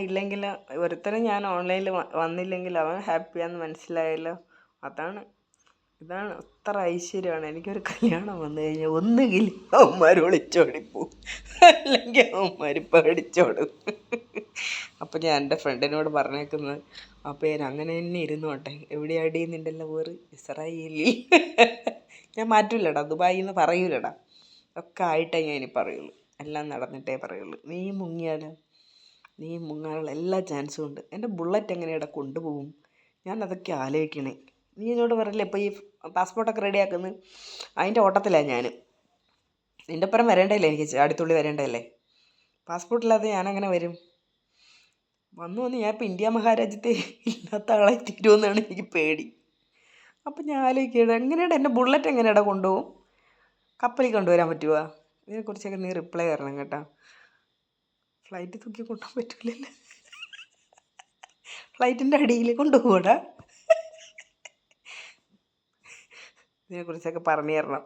ഇല്ലെങ്കിൽ ഒരുത്തരും ഞാൻ ഓൺലൈനിൽ വന്നില്ലെങ്കിൽ അവൻ ഹാപ്പിയാന്ന് മനസ്സിലായല്ലോ. അതാണ് ഇതാണ് അത്ര ഐശ്വര്യമാണ്. എനിക്കൊരു കല്യാണം വന്നു കഴിഞ്ഞാൽ ഒന്നുകിൽ അവന്മാർ ഒളിച്ചോടിപ്പോവും, അല്ലെങ്കിൽ അവന്മാർ പേടിച്ചോടും. അപ്പം ഞാൻ എൻ്റെ ഫ്രണ്ടിനോട് പറഞ്ഞേക്കുന്നത്, അപ്പോൾ ഞാൻ അങ്ങനെ തന്നെ ഇരുന്നോട്ടെ, എവിടെയാടി നിൻ്റെ ലവറ് ഇസ്രായേലിൽ. ഞാൻ മാറ്റൂലടാ, ദുബായിൽ നിന്ന് പറയൂലടാ, ഒക്കെ ആയിട്ടേ ഞാൻ ഇനി പറയുള്ളൂ, എല്ലാം നടന്നിട്ടേ പറയുള്ളൂ. നീ മുങ്ങാനുള്ള എല്ലാ ചാൻസും ഉണ്ട്. എൻ്റെ ബുള്ളറ്റ് എങ്ങനെയാടാ കൊണ്ടുപോകും? ഞാൻ അതൊക്കെ ആലോചിക്കണേ. നീ എന്നോട് പറയില്ലേ ഇപ്പോൾ ഈ പാസ്പോർട്ടൊക്കെ റെഡിയാക്കുന്നത്, അതിൻ്റെ ഓട്ടത്തിലാണ് ഞാൻ. നിൻ്റെ ഒപ്പം വരേണ്ടതല്ലേ, എനിക്ക് അടുത്തുള്ളി വരേണ്ടതല്ലേ. പാസ്പോർട്ടില്ലാതെ ഞാനങ്ങനെ വരും? വന്നു ഞാൻ ഇപ്പോൾ ഇന്ത്യ മഹാരാജ്യത്തെ ഇല്ലാത്ത ആളെ തീരുമെന്നാണ് എനിക്ക് പേടി. അപ്പം ഞാൻ ആലോചിക്കുകയാണ്, എങ്ങനെയാണ് എൻ്റെ ബുള്ളറ്റ് എങ്ങനെയാടാ കൊണ്ടുപോകും? കപ്പലിൽ കൊണ്ടുവരാൻ പറ്റുമോ? ഇതിനെക്കുറിച്ചൊക്കെ നീ റിപ്ലൈ തരണം കേട്ടോ. ഫ്ലൈറ്റ് തൂക്കി കൊണ്ടുപോകാൻ പറ്റൂലല്ലോ, ഫ്ലൈറ്റിൻ്റെ അടിയിൽ കൊണ്ടുപോകൂടാ. ഇതിനെക്കുറിച്ചൊക്കെ പറഞ്ഞു തരണം.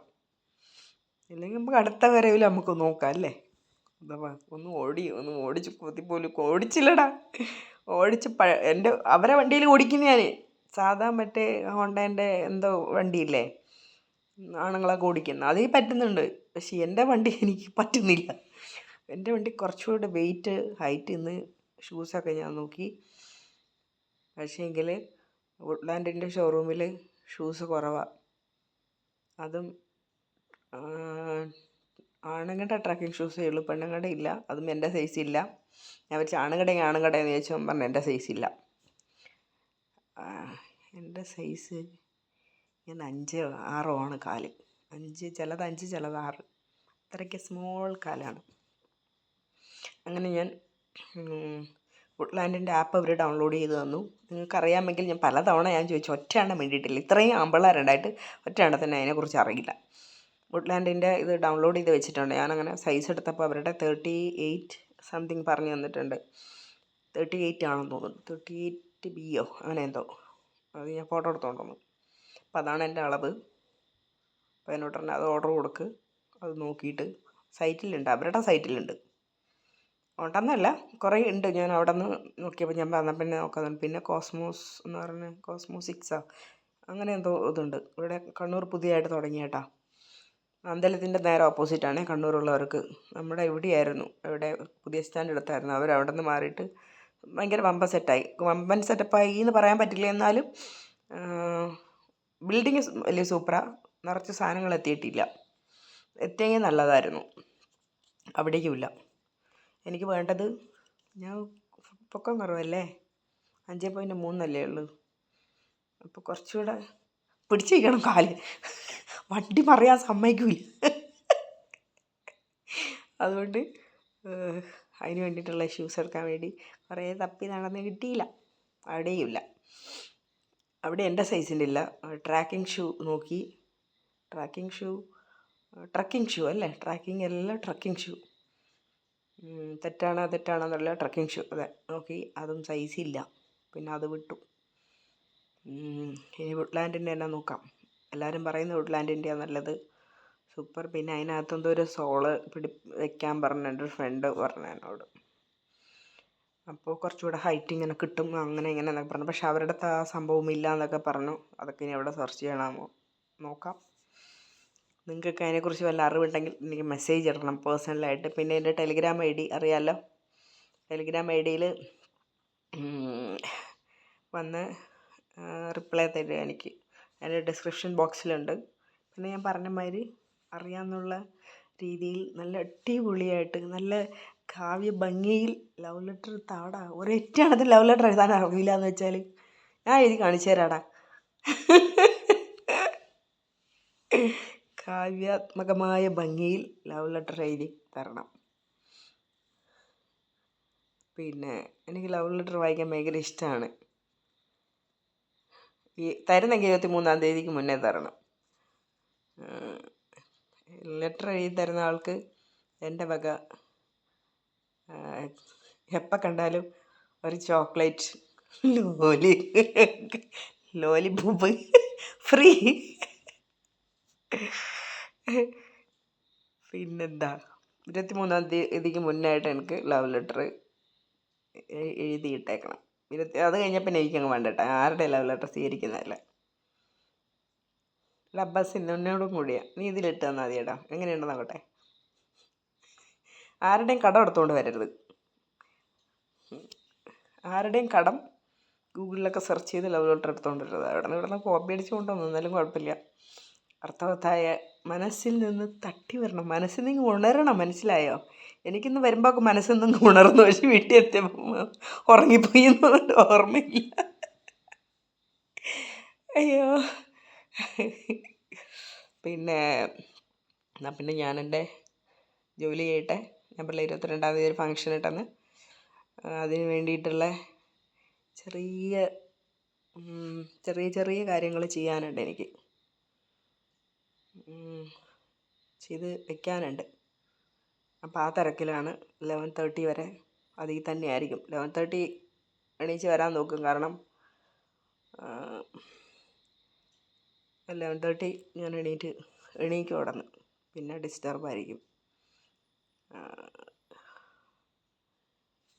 ഇല്ലെങ്കിൽ നമുക്ക് അടുത്ത വരവിൽ നമുക്ക് നോക്കാം അല്ലേ. എന്താ ഒന്ന് ഓടിച്ച് കൊതിപ്പോലും ഓടിച്ചില്ലടാ. അവരെ വണ്ടിയിൽ ഓടിക്കുന്ന ഞാൻ സാധാ മറ്റേ ഹോണ്ടേൻ്റെ എന്തോ വണ്ടിയില്ലേ, ആണുങ്ങളൊക്കെ ഓടിക്കുന്നത്, അതിൽ പറ്റുന്നുണ്ട്. പക്ഷെ എൻ്റെ വണ്ടി എനിക്ക് പറ്റുന്നില്ല. എൻ്റെ വണ്ടി കുറച്ചുകൂടെ വെയിറ്റ് ഹൈറ്റ് ഇന്ന് ഷൂസൊക്കെ ഞാൻ നോക്കി. പക്ഷേങ്കിൽ വുഡ്ലാൻഡിൻ്റെ ഷോറൂമിൽ ഷൂസ് കുറവാണ്. അതും ആണുങ്ങളുടെ ട്രക്കിംഗ് ഷൂസേ ഉള്ളൂ, പെണ്ണുങ്ങളുടെ ഇല്ല. അതും എൻ്റെ സൈസ് ഇല്ല. ഞാൻ വെച്ച് ആണുങ്ങളുടെയെന്ന് ചോദിച്ചാൽ പറഞ്ഞു എൻ്റെ സൈസ് ഇല്ല. എൻ്റെ സൈസ് ഞാൻ 5-6 ആണ് കാല്. 5 ചിലത് 5 ചിലത് 6, അത്രയ്ക്ക് സ്മോൾ കാലാണ്. അങ്ങനെ ഞാൻ വുഡ്ലാൻഡിൻ്റെ ആപ്പ് അവർ ഡൗൺലോഡ് ചെയ്ത് തന്നു. നിങ്ങൾക്കറിയാമെങ്കിൽ, ഞാൻ പലതവണ ഞാൻ ചോദിച്ചു, ഒറ്റയെണ്ണം വേണ്ടിയിട്ടില്ല. ഇത്രയും ആമ്പിള്ളേരുണ്ടായിട്ട് ഒറ്റയെണ്ണം തന്നെ അതിനെക്കുറിച്ച് അറിയില്ല. വുഡ്ലാൻഡിൻ്റെ ഇത് ഡൗൺലോഡ് ചെയ്ത് വെച്ചിട്ടുണ്ട്. ഞാനങ്ങനെ സൈസ് എടുത്തപ്പോൾ അവരുടെ 38 സംതിങ് പറഞ്ഞു തന്നിട്ടുണ്ട്. 38 ആണെന്ന് തോന്നുന്നു, 38B അങ്ങനെ എന്തോ. അത് ഞാൻ ഫോട്ടോ എടുത്തോണ്ടോന്നു. അപ്പോൾ അതാണ് എൻ്റെ അളവ്. അപ്പോൾ എന്നോട് തന്നെ അത് ഓർഡർ കൊടുക്ക്, അത് നോക്കിയിട്ട് സൈറ്റിലുണ്ട്, അവരുടെ സൈറ്റിലുണ്ട്. ഉണ്ടെന്നല്ല, കുറേ ഉണ്ട്. ഞാൻ അവിടെ നിന്ന് നോക്കിയപ്പോൾ ഞാൻ പറഞ്ഞ പിന്നെ നോക്കാറുണ്ട്. പിന്നെ കോസ്മോസ് എന്ന് പറഞ്ഞ കോസ്മോസിക്സാ അങ്ങനെ എന്തോ ഇതുണ്ട്. ഇവിടെ കണ്ണൂർ പുതിയതായിട്ട് തുടങ്ങിയേട്ടാ. അമ്പലത്തിൻ്റെ നേരെ ഓപ്പോസിറ്റാണ് കണ്ണൂരുള്ളവർക്ക്. നമ്മുടെ ഇവിടെയായിരുന്നു, ഇവിടെ പുതിയ സ്റ്റാൻഡ് എടുത്തായിരുന്നു. അവരവിടെ നിന്ന് മാറിയിട്ട് ഭയങ്കര വമ്പൻ സെറ്റപ്പായി എന്ന് പറയാൻ പറ്റില്ല. എന്നാലും ബിൽഡിങ് വലിയ സൂപ്പറാണ്. നിറച്ച് സാധനങ്ങൾ എത്തിയിട്ടില്ല. എത്തിയെങ്കിൽ നല്ലതായിരുന്നു. അവിടേക്കുമില്ല. എനിക്ക് വേണ്ടത്, ഞാൻ പൊക്കം കുറവല്ലേ, 5.3 ഉള്ളൂ. അപ്പോൾ കുറച്ചുകൂടെ പിടിച്ചിരിക്കണം കാല്, വണ്ടി മറിയാൻ സമ്മതിക്കില്ല. അതുകൊണ്ട് അതിന് വേണ്ടിയിട്ടുള്ള ഷൂസ് എടുക്കാൻ വേണ്ടി കുറേ തപ്പി നടന്ന് കിട്ടിയില്ല. അവിടെയുമില്ല. അവിടെ എൻ്റെ സൈസിൻ്റെ ഇല്ല. ട്രാക്കിംഗ് ഷൂ നോക്കി, ട്രക്കിംഗ് ഷൂ അല്ലേ, ട്രക്കിംഗ് ഷൂ തെറ്റാണെന്നല്ല, ട്രക്കിംഗ് ഷൂ അതെ നോക്കി, അതും സൈസില്ല. പിന്നെ അത് വിട്ടു. ഇനി വുഡ്ലാൻഡിൻ്റെ തന്നെ നോക്കാം. എല്ലാവരും പറയുന്നത് വുഡ്ലാൻഡിൻ്റെയാണ് നല്ലത്, സൂപ്പർ. പിന്നെ അതിനകത്തെന്തോ ഒരു സോള് വെക്കാൻ പറഞ്ഞ എൻ്റെ ഒരു ഫ്രണ്ട് പറഞ്ഞു എന്നോട്. അപ്പോൾ കുറച്ചുകൂടെ ഹൈറ്റ് ഇങ്ങനെ കിട്ടും, അങ്ങനെ ഇങ്ങനെ എന്നൊക്കെ പറഞ്ഞു. പക്ഷെ അവരുടെ ആ സംഭവം ഇല്ല എന്നൊക്കെ പറഞ്ഞു. അതൊക്കെ ഇനി എവിടെ സെർച്ച് ചെയ്യണമോ നോക്കാം. നിങ്ങൾക്കൊക്കെ അതിനെക്കുറിച്ച് വല്ല അറിവുണ്ടെങ്കിൽ എനിക്ക് മെസ്സേജ് ഇടണം പേഴ്സണലായിട്ട്. പിന്നെ എൻ്റെ ടെലിഗ്രാം ID അറിയാമല്ലോ. ടെലിഗ്രാം IDയിൽ വന്ന് റിപ്ലൈ തരിക എനിക്ക്. അതിൻ്റെ ഡിസ്ക്രിപ്ഷൻ ബോക്സിലുണ്ട്. പിന്നെ ഞാൻ പറഞ്ഞ മാതിരി അറിയാമെന്നുള്ള രീതിയിൽ നല്ല അടിപൊളിയായിട്ട് നല്ല കാവ്യ ഭംഗിയിൽ ലവ് ലെറ്റർ താടാ. ഒരൊറ്റ ലവ് ലെറ്റർ എഴുതാൻ അറിയില്ല എന്ന് വെച്ചാൽ ഞാൻ എഴുതി കാണിച്ചു തരാടാ. കാവ്യാത്മകമായ ഭംഗിയിൽ ലവ് ലെറ്റർ എഴുതി തരണം. പിന്നെ എനിക്ക് ലവ് ലെറ്റർ വായിക്കാൻ ഭയങ്കര ഇഷ്ടമാണ്. തരുന്നെങ്കിൽ 23-ാം തീയതിക്ക് മുന്നേ തരണം. ലെറ്റർ എഴുതി തരുന്ന ആൾക്ക് എൻ്റെ വക എപ്പോൾ കണ്ടാലും ഒരു ചോക്ലേറ്റ് ലോലിപോപ്പ് ഫ്രീ. പിന്നെന്താ, 23-ാം തീയതിക്ക് മുന്നായിട്ട് എനിക്ക് ലവ് ലെറ്റർ എഴുതിയിട്ടേക്കണം. അത് കഴിഞ്ഞാൽ പിന്നെ എനിക്കങ്ങ് വേണ്ട കേട്ടോ, ആരുടെ ലവ് ലെറ്റർ സ്വീകരിക്കുന്നതല്ല. അബ്ബാസ് എന്നോടും കൂടിയാണ്, നീ ഇതിലിട്ട് തന്നാൽ മതി കേട്ടോ, എങ്ങനെയുണ്ടെന്ന് നോക്കട്ടെ. ആരുടെയും കടം എടുത്തുകൊണ്ട് വരരുത്. ആരുടെയും കടം ഗൂഗിളിലൊക്കെ സെർച്ച് ചെയ്ത് ലവ് ലെറ്റർ എടുത്തുകൊണ്ട് വരരുത്. ഇവിടെ നിന്ന് കോപ്പി അടിച്ച് കൊണ്ടുവന്നു, എന്നാലും കുഴപ്പമില്ല. അർത്ഥവത്തായ മനസ്സിൽ നിന്ന് തട്ടി വരണം, മനസ്സിൽ നിന്ന് ഉണരണം, മനസ്സിലായോ? എനിക്കിന്ന് വരുമ്പോൾ മനസ്സിൽ നിന്ന് ഉണർന്നു, പക്ഷെ വീട്ടിൽ എത്തിയപ്പോൾ ഉറങ്ങിപ്പോയി എന്നുകൊണ്ട് ഓർമ്മയില്ല. അയ്യോ. പിന്നെ എന്നാൽ പിന്നെ ഞാനെൻ്റെ ജോലി ചെയ്യട്ടെ. ഞാൻ പിള്ളേർ 22-ാം തീയതി ഒരു ഫംഗ്ഷൻ ഇട്ടെന്ന്, അതിന് വേണ്ടിയിട്ടുള്ള ചെറിയ കാര്യങ്ങൾ ചെയ്യാനുണ്ട്, എനിക്ക് ചെയ്ത് വെക്കാനുണ്ട്. അപ്പോൾ ആ തിരക്കിലാണ്. 11:30 വരെ അതിൽ തന്നെ ആയിരിക്കും. 11:30 എണീച്ച് വരാൻ നോക്കും, കാരണം 11:30 ഞാൻ എണീക്കും അവിടെ നിന്ന്, പിന്നെ ഡിസ്റ്റർബായിരിക്കും.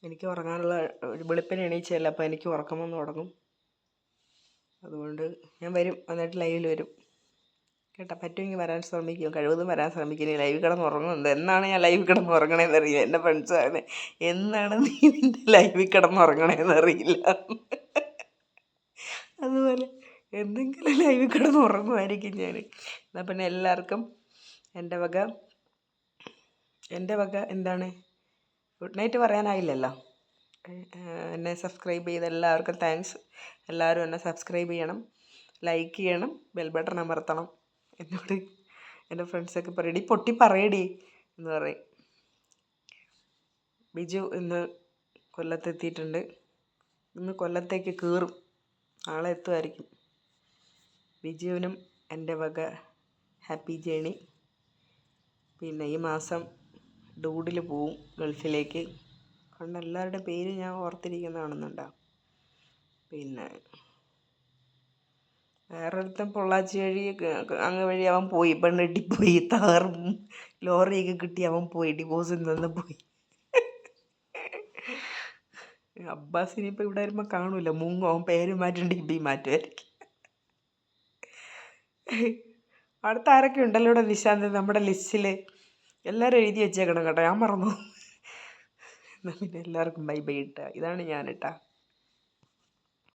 എനിക്ക് ഉറങ്ങാനുള്ള വെളുപ്പിന് എണീച്ചല്ല, അപ്പോൾ എനിക്ക് ഉറക്കം വന്ന് തുടങ്ങും. അതുകൊണ്ട് ഞാൻ വരും, എന്നിട്ട് ലൈവിൽ വരും കേട്ടോ. പറ്റുമെങ്കിൽ വരാൻ ശ്രമിക്കും, കഴിവതും വരാൻ ശ്രമിക്കും. ഇനി ലൈവ് കിടന്ന് ഉറങ്ങുന്നുണ്ട്. എന്നാണ് ഞാൻ ലൈവ് കിടന്ന് ഉറങ്ങണേന്ന് അറിയില്ല. എൻ്റെ ഫ്രണ്ട്സാണ്, എന്നാണ് നീ നിൻ്റെ ലൈവിൽ കിടന്ന് ഉറങ്ങണേന്ന് അറിയില്ല. അതുപോലെ എന്തെങ്കിലും ലൈവിൽ കിടന്ന് ഉറങ്ങുമായിരിക്കും ഞാൻ. എന്നാൽ പിന്നെ എല്ലാവർക്കും എൻ്റെ വക എന്താണ് ഗുഡ് നൈറ്റ് പറയാനായില്ലല്ലോ. എന്നെ സബ്സ്ക്രൈബ് ചെയ്ത എല്ലാവർക്കും താങ്ക്സ്. എല്ലാവരും എന്നെ സബ്സ്ക്രൈബ് ചെയ്യണം, ലൈക്ക് ചെയ്യണം, ബെൽ ബട്ടൺ അമർത്തണം. എന്നോട് എൻ്റെ ഫ്രണ്ട്സൊക്കെ പറയടി, പൊട്ടി പറയടി എന്ന് പറയും. ബിജു ഇന്ന് കൊല്ലത്തെത്തിയിട്ടുണ്ട്. ഇന്ന് കൊല്ലത്തേക്ക് കയറും, നാളെ എത്തുമായിരിക്കും. ബിജുവിനും എൻ്റെ വക ഹാപ്പി ജേണി. പിന്നെ ഈ മാസം ഡൂഡിൽ പോവും ഗൾഫിലേക്ക്. അതുകൊണ്ട് എല്ലാവരുടെയും പേര് ഞാൻ ഓർത്തിരിക്കുന്നതാണെന്നുണ്ടാവും. പിന്നെ വേറൊരുത്തൻ പൊള്ളാച്ചി വഴി അങ്ങ് വഴി അവൻ പോയി, പെണ്ണെട്ടിപ്പോയി, താറും ലോറിയൊക്കെ കിട്ടി അവൻ പോയി, ഡിവോഴ്സിൽ നിന്ന് പോയി. അബ്ബാസ് ഇനിയിപ്പോൾ ഇവിടെ വരുമ്പോൾ കാണൂല, മുങ്ങും, അവൻ പേര് മാറ്റും, ഡിബി മാറ്റുമായിരിക്കും. അടുത്ത ആരൊക്കെ ഉണ്ടല്ലോ ഇവിടെ നിശാന്ത് നമ്മുടെ ലിസ്റ്റിൽ, എല്ലാവരും എഴുതി വെച്ചേക്കണം കേട്ടോ, ഞാൻ മറന്നു. എന്നാൽ പിന്നെ എല്ലാവർക്കും ബൈ ബൈ ഇട്ടാ. ഇതാണ് ഞാൻ ഇട്ടാ.